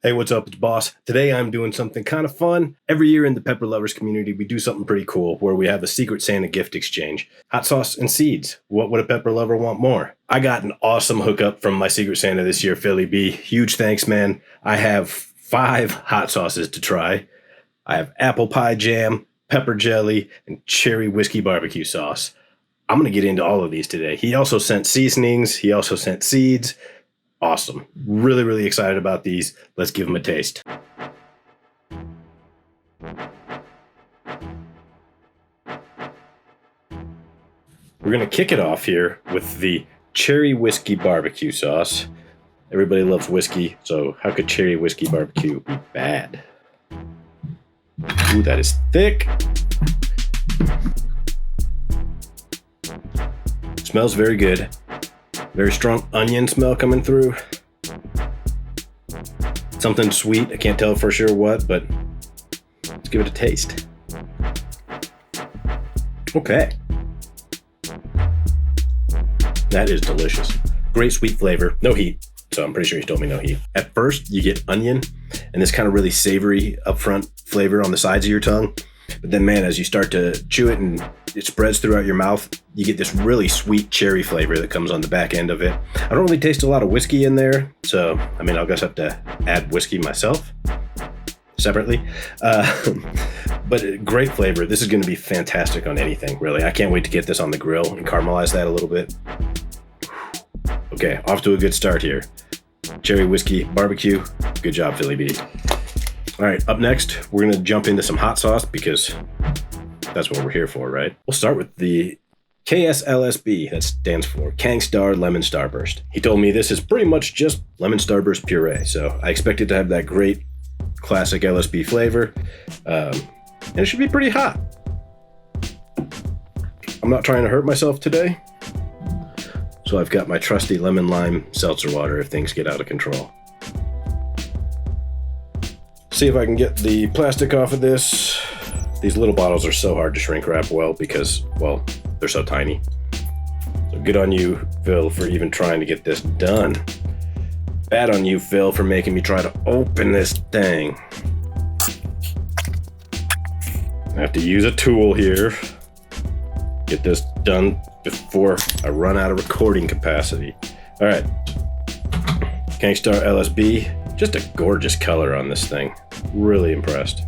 Hey, what's up? It's Boss. Today I'm doing something kind of fun. Every year in the Pepper Lovers community, we do something pretty cool where we have a Secret Santa gift exchange. Hot sauce and seeds. What would a Pepper Lover want more? I got an awesome hookup from my Secret Santa this year, Phillieb30. Huge thanks, man. I have 5 hot sauces to try. I have apple pie jam, pepper jelly, and cherry whiskey barbecue sauce. I'm going to get into all of these today. He also sent seasonings. He also sent seeds. Awesome. Really, really excited about these. Let's give them a taste. We're going to kick it off here with the cherry whiskey barbecue sauce. Everybody loves whiskey, so how could cherry whiskey barbecue be bad? Ooh, that is thick. Smells very good. Very strong onion smell coming through. Something sweet. I can't tell for sure what, but let's give it a taste. Okay. That is delicious. Great sweet flavor. No heat. So I'm pretty sure he told me no heat. At first, you get onion and this kind of really savory upfront flavor on the sides of your tongue. But then, man, as you start to chew it and it spreads throughout your mouth, you get this really sweet cherry flavor that comes on the back end of it. I don't really taste a lot of whiskey in there, so, I mean, I'll guess I have to add whiskey myself separately. But great flavor. This is going to be fantastic on anything, really. I can't wait to get this on the grill and caramelize that a little bit. Okay, off to a good start here. Cherry whiskey barbecue. Good job, Phillieb30. All right, up next, we're going to jump into some hot sauce because that's what we're here for, right? We'll start with the KSLSB, that stands for Kangstar Lemon Starburst. He told me this is pretty much just lemon Starburst puree, so I expect it to have that great classic LSB flavor, and it should be pretty hot. I'm not trying to hurt myself today, so I've got my trusty lemon lime seltzer water if things get out of control. See if I can get the plastic off of this. These little bottles are so hard to shrink wrap well because, well, they're so tiny. So good on you, Phil, for even trying to get this done. Bad on you, Phil, for making me try to open this thing. I have to use a tool here. Get this done before I run out of recording capacity. All right. Kangstar LSB. Just a gorgeous color on this thing. Really impressed.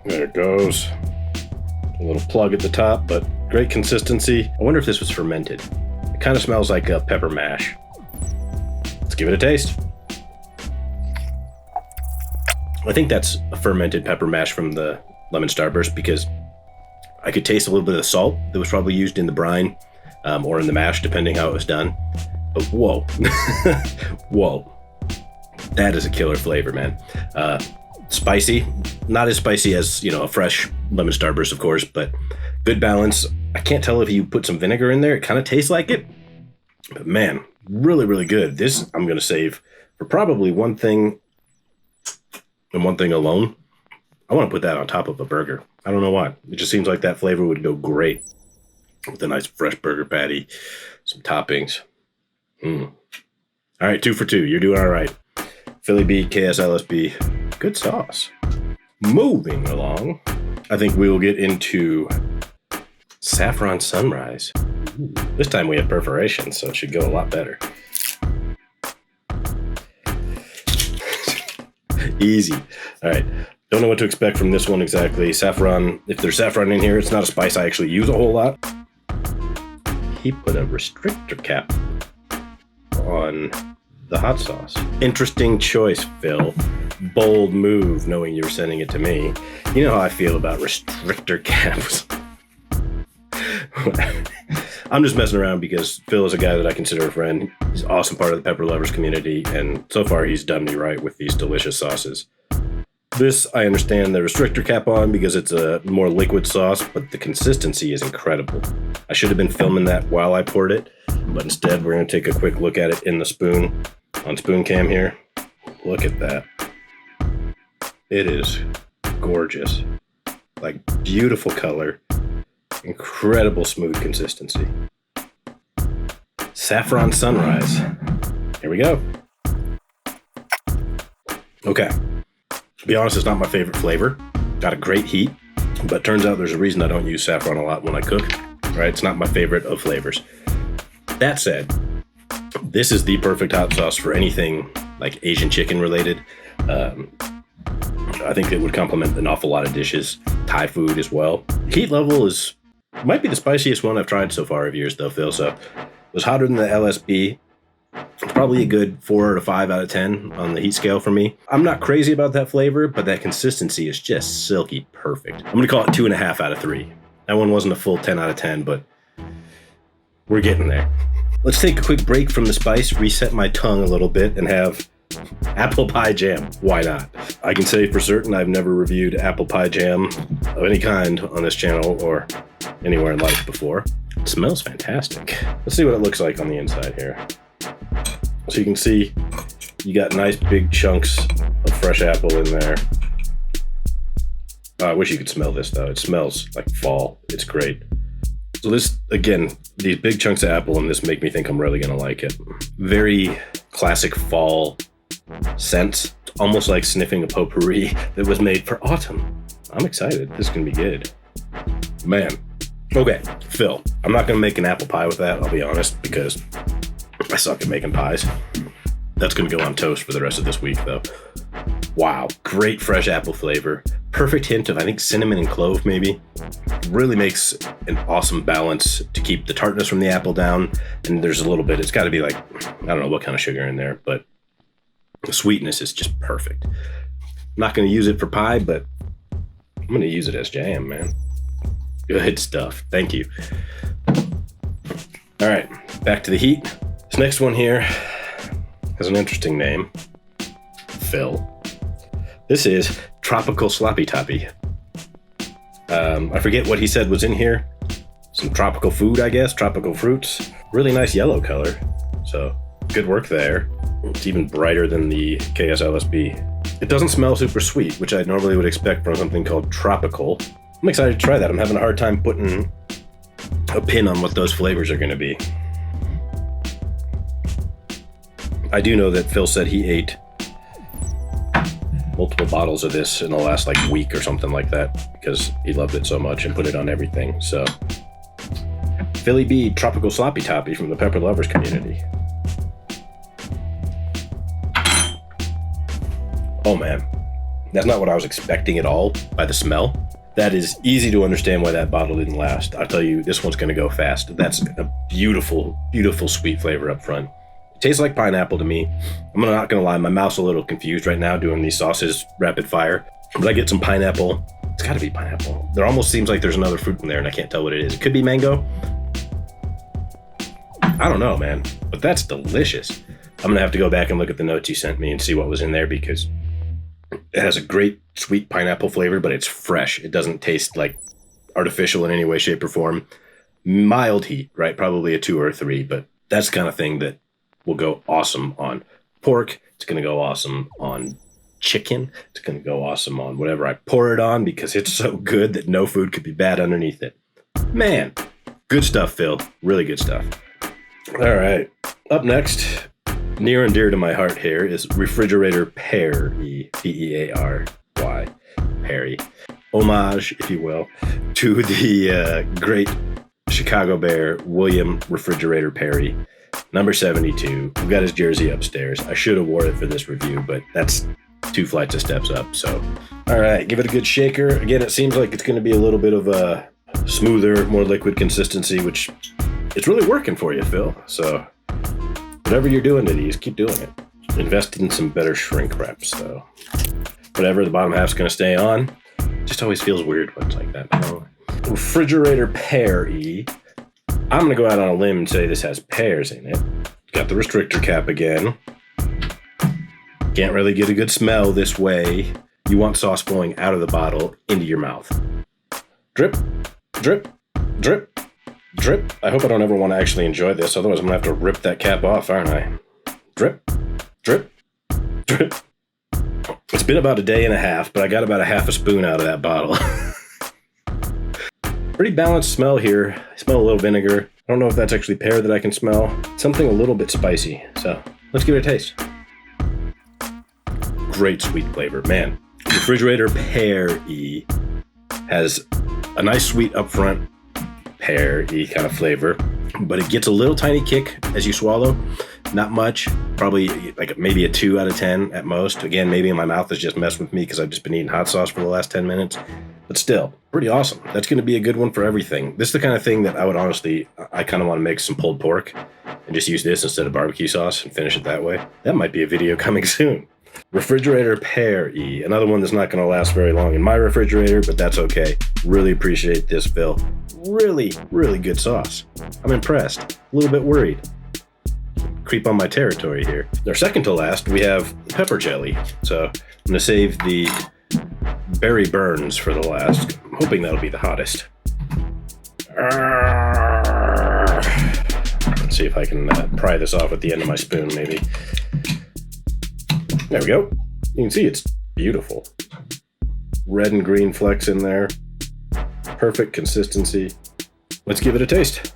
There it goes. A little plug at the top, but great consistency. I wonder if this was fermented. It kind of smells like a pepper mash. Let's give it a taste. I think that's a fermented pepper mash from the lemon Starburst because I could taste a little bit of the salt that was probably used in the brine or in the mash, depending how it was done. But whoa. Whoa. That is a killer flavor, man. Spicy. Not as spicy as, a fresh lemon Starburst, of course, but good balance. I can't tell if you put some vinegar in there. It kind of tastes like it. But man, really, really good. This I'm going to save for probably one thing and one thing alone. I want to put that on top of a burger. I don't know why. It just seems like that flavor would go great with a nice fresh burger patty, some toppings. All right, 2 for 2. You're doing all right. Phillieb30, KSLSB. Good sauce. Moving along, I think we will get into Saffron Sunrise. Ooh, this time we have perforation, so it should go a lot better. Easy. All right. Don't know what to expect from this one exactly. Saffron, if there's saffron in here, it's not a spice I actually use a whole lot. He put a restrictor cap on the hot sauce. Interesting choice, Phil. Bold move, knowing you were sending it to me. You know how I feel about restrictor caps. I'm just messing around because Phil is a guy that I consider a friend. He's an awesome part of the Pepper Lovers community, and so far he's done me right with these delicious sauces. This, I understand the restrictor cap on because it's a more liquid sauce, but the consistency is incredible. I should have been filming that while I poured it, but instead we're going to take a quick look at it in the spoon, on spoon cam here. Look at that. It is gorgeous. Like, beautiful color, incredible smooth consistency. Saffron Sunrise. Here we go. Okay. To be honest, it's not my favorite flavor. Got a great heat, but turns out there's a reason I don't use saffron a lot when I cook. Right? It's not my favorite of flavors. That said, this is the perfect hot sauce for anything like Asian chicken related. I think it would complement an awful lot of dishes. Thai food as well. Heat level might be the spiciest one I've tried so far of yours though, Phil. So it was hotter than the LSB. It's probably a good 4 to 5 out of 10 on the heat scale for me. I'm not crazy about that flavor, but that consistency is just silky perfect. I'm going to call it 2.5 out of 3. That one wasn't a full 10 out of 10, but we're getting there. Let's take a quick break from the spice, reset my tongue a little bit, and have apple pie jam. Why not? I can say for certain I've never reviewed apple pie jam of any kind on this channel or anywhere in life before. It smells fantastic. Let's see what it looks like on the inside here. So you can see you got nice big chunks of fresh apple in there. I wish you could smell this though. It smells like fall. It's great. So this, again, these big chunks of apple in this make me think I'm really gonna like it. Very classic fall scent. It's almost like sniffing a potpourri that was made for autumn. I'm excited. This is gonna be good. Man. Okay, Phil, I'm not gonna make an apple pie with that, I'll be honest, because I suck at making pies. That's gonna go on toast for the rest of this week though. Wow, great fresh apple flavor. Perfect hint of, I think, cinnamon and clove maybe. Really makes an awesome balance to keep the tartness from the apple down. And there's a little bit, it's gotta be like, I don't know what kind of sugar in there, but the sweetness is just perfect. I'm not gonna use it for pie, but I'm gonna use it as jam, man. Good stuff, thank you. All right, back to the heat. This next one here has an interesting name, Phil. This is Tropical Sloppy Toppy. I forget what he said was in here. Some tropical food, I guess, tropical fruits. Really nice yellow color, so good work there. It's even brighter than the KSLSB. It doesn't smell super sweet, which I normally would expect from something called tropical. I'm excited to try that. I'm having a hard time putting a pin on what those flavors are going to be. I do know that Phil said he ate multiple bottles of this in the last week or something like that because he loved it so much and put it on everything. So Phillieb30 Tropical Sloppy Toppy from the Pepper Lovers community. Oh man, that's not what I was expecting at all by the smell. That is easy to understand why that bottle didn't last. I'll tell you, this one's gonna go fast. That's a beautiful, beautiful sweet flavor up front. It tastes like pineapple to me. I'm not gonna lie, my mouth's a little confused right now doing these sauces rapid fire. But I get some pineapple. It's gotta be pineapple. There almost seems like there's another fruit in there and I can't tell what it is. It could be mango. I don't know, man, but that's delicious. I'm gonna have to go back and look at the notes you sent me and see what was in there because it has a great sweet pineapple flavor, but it's fresh. It doesn't taste like artificial in any way, shape, or form. Mild heat, right? Probably a 2 or a 3, but that's the kind of thing that will go awesome on pork. It's going to go awesome on chicken. It's going to go awesome on whatever I pour it on because it's so good that no food could be bad underneath it. Man, good stuff, Phil. Really good stuff. All right. Up next, near and dear to my heart here is Refrigerator Perry, P-E-A-R-Y, Perry. Homage, if you will, to the great Chicago Bear, William Refrigerator Perry, number 72. We've got his jersey upstairs. I should have wore it for this review, but that's 2 flights of steps up, so. All right, give it a good shaker. Again, it seems like it's going to be a little bit of a smoother, more liquid consistency, which it's really working for you, Phil. So whatever you're doing to these, keep doing it. Invest in some better shrink wraps, though. Whatever, the bottom half's going to stay on. Just always feels weird when it's like that. Refrigerator Perry. I'm going to go out on a limb and say this has pears in it. Got the restrictor cap again. Can't really get a good smell this way. You want sauce flowing out of the bottle into your mouth. Drip, drip, drip, drip. I hope I don't ever want to actually enjoy this, otherwise I'm going to have to rip that cap off, aren't I? Drip, drip, drip. It's been about a day and a half, but I got about a half a spoon out of that bottle. Pretty balanced smell here. I smell a little vinegar. I don't know if that's actually pear that I can smell. Something a little bit spicy, so let's give it a taste. great sweet flavor. Man, refrigerator pear-y has a nice sweet upfront pear-y kind of flavor, but it gets a little tiny kick as you swallow. Not much, probably like maybe a 2 out of 10 at most. Again, maybe my mouth has just messed with me because I've just been eating hot sauce for the last 10 minutes. But still, pretty awesome. That's going to be a good one for everything. This is the kind of thing that I would honestly, I kind of want to make some pulled pork and just use this instead of barbecue sauce and finish it that way. That might be a video coming soon. Refrigerator pear-y, another one that's not going to last very long in my refrigerator, but that's okay. Really appreciate this, Phil. Really, really good sauce. I'm impressed. A little bit worried. Creep on my territory here. Our second to last, we have pepper jelly. So I'm going to save the berry burns for the last. I'm hoping that'll be the hottest. Let's see if I can pry this off at the end of my spoon, maybe. There we go. You can see it's beautiful. Red and green flecks in there. Perfect consistency. Let's give it a taste.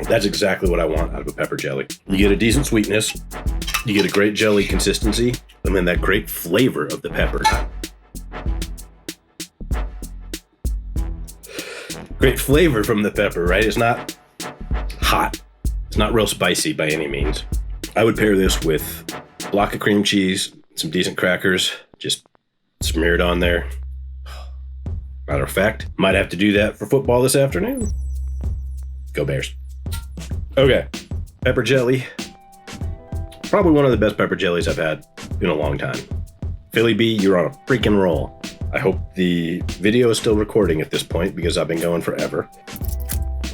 That's exactly what I want out of a pepper jelly. You get a decent sweetness, you get a great jelly consistency, and then that great flavor of the pepper. Great flavor from the pepper, right? It's not hot. It's not real spicy by any means. I would pair this with a block of cream cheese, some decent crackers, just smeared on there. Matter of fact, might have to do that for football this afternoon. Go Bears. Okay, pepper jelly. Probably one of the best pepper jellies I've had in a long time. Phillieb, you're on a freaking roll. I hope the video is still recording at this point because I've been going forever.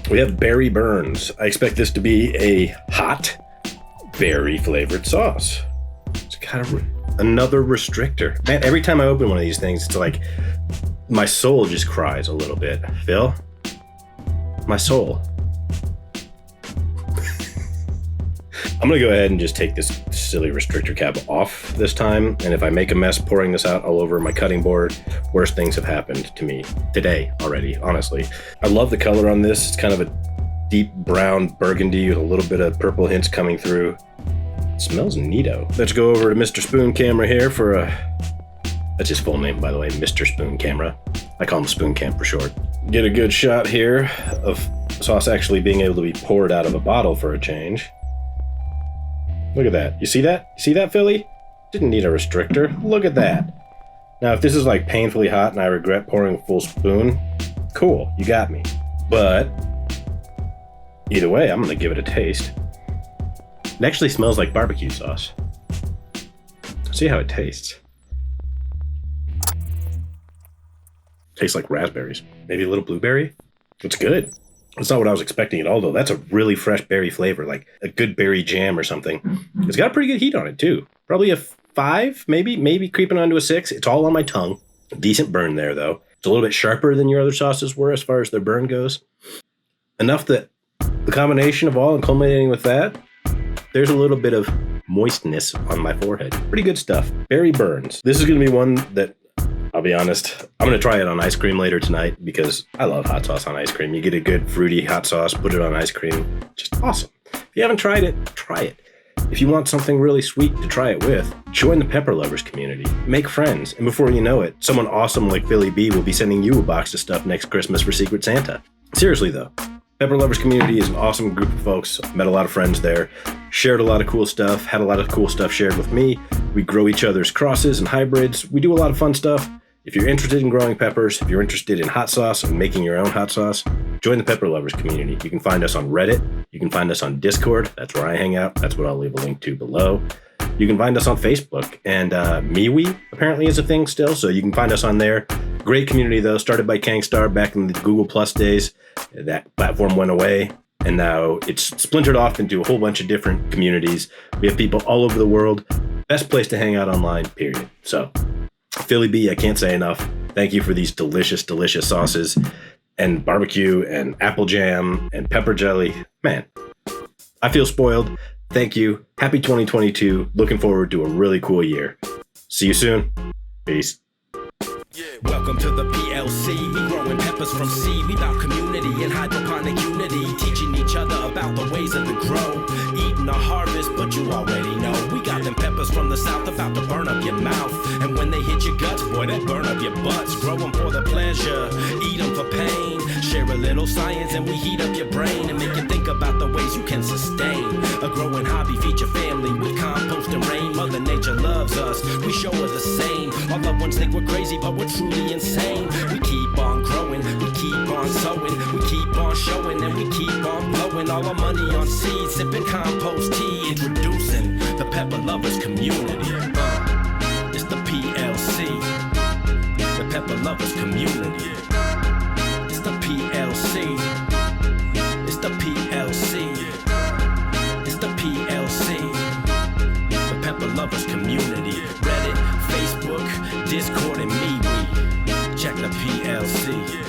We have berry burns. I expect this to be a hot, berry flavored sauce. It's kind of another restrictor. Man, every time I open one of these things, it's like my soul just cries a little bit. Phil, my soul. I'm gonna go ahead and just take this silly restrictor cap off this time. And if I make a mess pouring this out all over my cutting board, worse things have happened to me today already, honestly. I love the color on this. It's kind of a deep brown burgundy with a little bit of purple hints coming through. It smells neato. Let's go over to Mr. Spoon Camera here for that's his full name, by the way, Mr. Spoon Camera. I call him Spoon Cam for short. Get a good shot here of sauce actually being able to be poured out of a bottle for a change. Look at that. You see that? You see that, Philly? Didn't need a restrictor. Look at that. Now, if this is like painfully hot and I regret pouring a full spoon, cool, you got me. But either way, I'm gonna give it a taste. It actually smells like barbecue sauce. See how it tastes. Tastes like raspberries. Maybe a little blueberry. It's good. That's not what I was expecting at all, though. That's a really fresh berry flavor, like a good berry jam or something. It's got a pretty good heat on it, too. Probably a 5, maybe creeping onto a 6. It's all on my tongue. A decent burn there, though. It's a little bit sharper than your other sauces were as far as their burn goes. Enough that the combination of all and culminating with that, there's a little bit of moistness on my forehead. Pretty good stuff. Berry burns. This is going to be one that, I'll be honest, I'm going to try it on ice cream later tonight because I love hot sauce on ice cream. You get a good fruity hot sauce, put it on ice cream. Just awesome. If you haven't tried it, try it. If you want something really sweet to try it with, join the pepper lovers community. Make friends. And before you know it, someone awesome like Phillieb will be sending you a box of stuff next Christmas for Secret Santa. Seriously, though. Pepper lovers community is an awesome group of folks. Met a lot of friends there. Shared a lot of cool stuff. Had a lot of cool stuff shared with me. We grow each other's crosses and hybrids. We do a lot of fun stuff. If you're interested in growing peppers, if you're interested in hot sauce and making your own hot sauce, join the Pepper Lovers community. You can find us on Reddit. You can find us on Discord. That's where I hang out. That's what I'll leave a link to below. You can find us on Facebook. And MeWe apparently is a thing still, so you can find us on there. Great community, though. Started by Kangstar back in the Google Plus days. That platform went away, and now it's splintered off into a whole bunch of different communities. We have people all over the world. Best place to hang out online, period. So Phillieb, I can't say enough. Thank you for these delicious, delicious sauces and barbecue and apple jam and pepper jelly. Man, I feel spoiled. Thank you. Happy 2022. Looking forward to a really cool year. See you soon. Peace. Welcome to the PLC. We growing peppers from seed. We bout community and hydroponic unity, teaching each other about the ways of the grow. Eating a harvest, but you already know we got them peppers from the south about to burn up your mouth. And when they hit your guts, boy, that burn up your butts. Grow them for the pleasure, eat them for pain. Share a little science and we heat up your brain and make you think about the ways you can sustain a growing hobby. Feed your family with compost and rain. Mother Nature loves us, we show her the same. Our loved ones think we're crazy, but we're truly insane. We keep on growing, we keep on sowing, we keep on showing, and we keep on blowing all our money on seeds, sipping compost tea, introducing the Pepper Lovers community. It's the PLC, the Pepper Lovers community. It's the PLC, it's the PLC, it's the PLC, the Pepper Lovers community. Reddit, Facebook, Discord, and MeWe. Check the PLC.